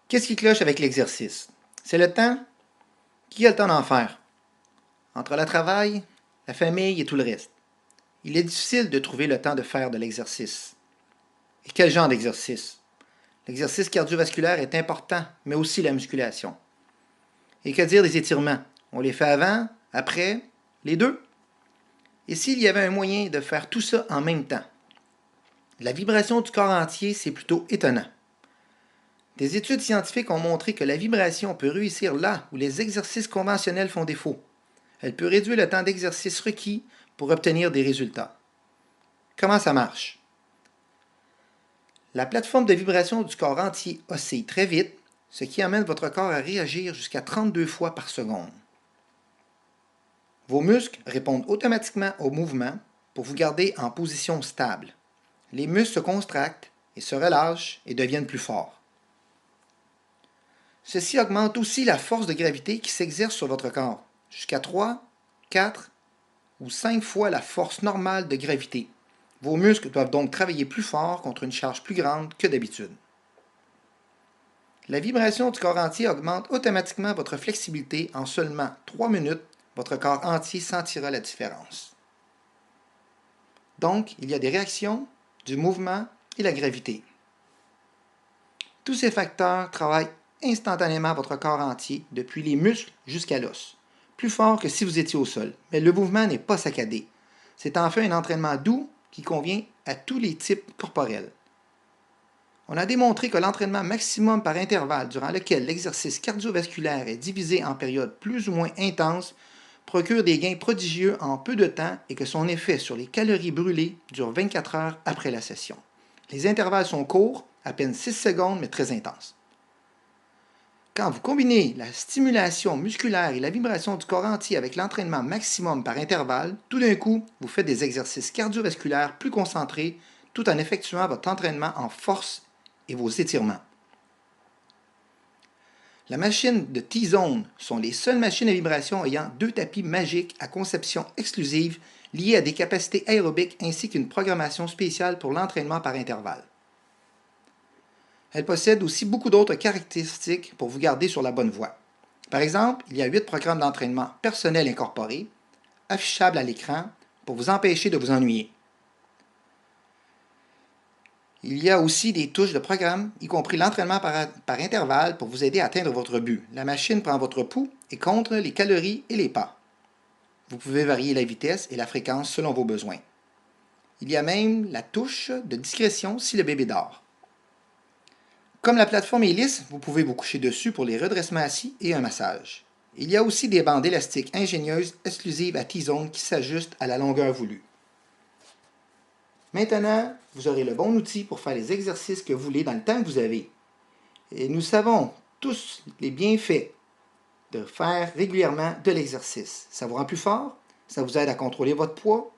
Qu'est-ce qui cloche avec l'exercice? C'est le temps. Qui a le temps d'en faire? Entre le travail, la famille et tout le reste. Il est difficile de trouver le temps de faire de l'exercice. Et quel genre d'exercice? L'exercice cardiovasculaire est important, mais aussi la musculation. Et que dire des étirements? On les fait avant, après, les deux? Et s'il y avait un moyen de faire tout ça en même temps? La vibration du corps entier, c'est plutôt étonnant. Des études scientifiques ont montré que la vibration peut réussir là où les exercices conventionnels font défaut. Elle peut réduire le temps d'exercice requis pour obtenir des résultats. Comment ça marche? La plateforme de vibration du corps entier oscille très vite, ce qui amène votre corps à réagir jusqu'à 32 fois par seconde. Vos muscles répondent automatiquement au mouvement pour vous garder en position stable. Les muscles se contractent et se relâchent et deviennent plus forts. Ceci augmente aussi la force de gravité qui s'exerce sur votre corps, jusqu'à 3, 4 ou 5 fois la force normale de gravité. Vos muscles doivent donc travailler plus fort contre une charge plus grande que d'habitude. La vibration du corps entier augmente automatiquement votre flexibilité. En seulement 3 minutes, votre corps entier sentira la différence. Donc, il y a des réactions, du mouvement et la gravité. Tous ces facteurs travaillent instantanément votre corps entier, depuis les muscles jusqu'à l'os, plus fort que si vous étiez au sol, mais le mouvement n'est pas saccadé. C'est enfin un entraînement doux qui convient à tous les types corporels. On a démontré que l'entraînement maximum par intervalle durant lequel l'exercice cardiovasculaire est divisé en périodes plus ou moins intenses procure des gains prodigieux en peu de temps et que son effet sur les calories brûlées dure 24 heures après la session. Les intervalles sont courts, à peine 6 secondes, mais très intenses. Quand vous combinez la stimulation musculaire et la vibration du corps entier avec l'entraînement maximum par intervalle, tout d'un coup, vous faites des exercices cardiovasculaires plus concentrés tout en effectuant votre entraînement en force et vos étirements. La machine de T-Zone sont les seules machines à vibration ayant 2 tapis magiques à conception exclusive liés à des capacités aérobiques ainsi qu'une programmation spéciale pour l'entraînement par intervalle. Elle possède aussi beaucoup d'autres caractéristiques pour vous garder sur la bonne voie. Par exemple, il y a 8 programmes d'entraînement personnels incorporés, affichables à l'écran, pour vous empêcher de vous ennuyer. Il y a aussi des touches de programme, y compris l'entraînement par intervalle pour vous aider à atteindre votre but. La machine prend votre pouls et compte les calories et les pas. Vous pouvez varier la vitesse et la fréquence selon vos besoins. Il y a même la touche de discrétion si le bébé dort. Comme la plateforme est lisse, vous pouvez vous coucher dessus pour les redressements assis et un massage. Il y a aussi des bandes élastiques ingénieuses exclusives à T-Zone qui s'ajustent à la longueur voulue. Maintenant, vous aurez le bon outil pour faire les exercices que vous voulez dans le temps que vous avez. Et nous savons tous les bienfaits de faire régulièrement de l'exercice. Ça vous rend plus fort, ça vous aide à contrôler votre poids,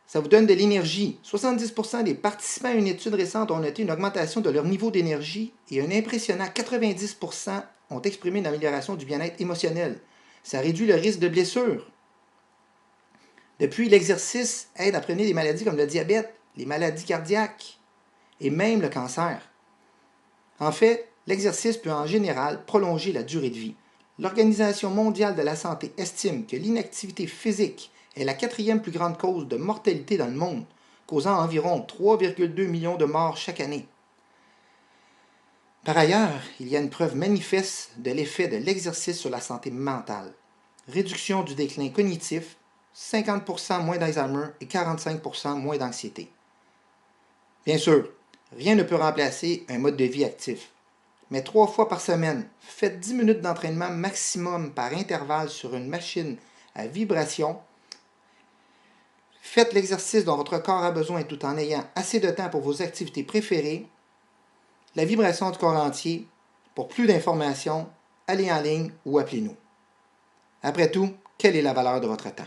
ça vous donne de l'énergie. 70% des participants à une étude récente ont noté une augmentation de leur niveau d'énergie et un impressionnant 90% ont exprimé une amélioration du bien-être émotionnel. Ça réduit le risque de blessure. Depuis, l'exercice aide à prévenir des maladies comme le diabète, les maladies cardiaques et même le cancer. En fait, l'exercice peut en général prolonger la durée de vie. L'Organisation mondiale de la santé estime que l'inactivité physique est la 4e plus grande cause de mortalité dans le monde, causant environ 3,2 millions de morts chaque année. Par ailleurs, il y a une preuve manifeste de l'effet de l'exercice sur la santé mentale. Réduction du déclin cognitif, 50% moins d'Alzheimer et 45% moins d'anxiété. Bien sûr, rien ne peut remplacer un mode de vie actif. Mais 3 fois par semaine, faites 10 minutes d'entraînement maximum par intervalle sur une machine à vibration. Faites l'exercice dont votre corps a besoin tout en ayant assez de temps pour vos activités préférées. La vibration du corps entier. Pour plus d'informations, allez en ligne ou appelez-nous. Après tout, quelle est la valeur de votre temps?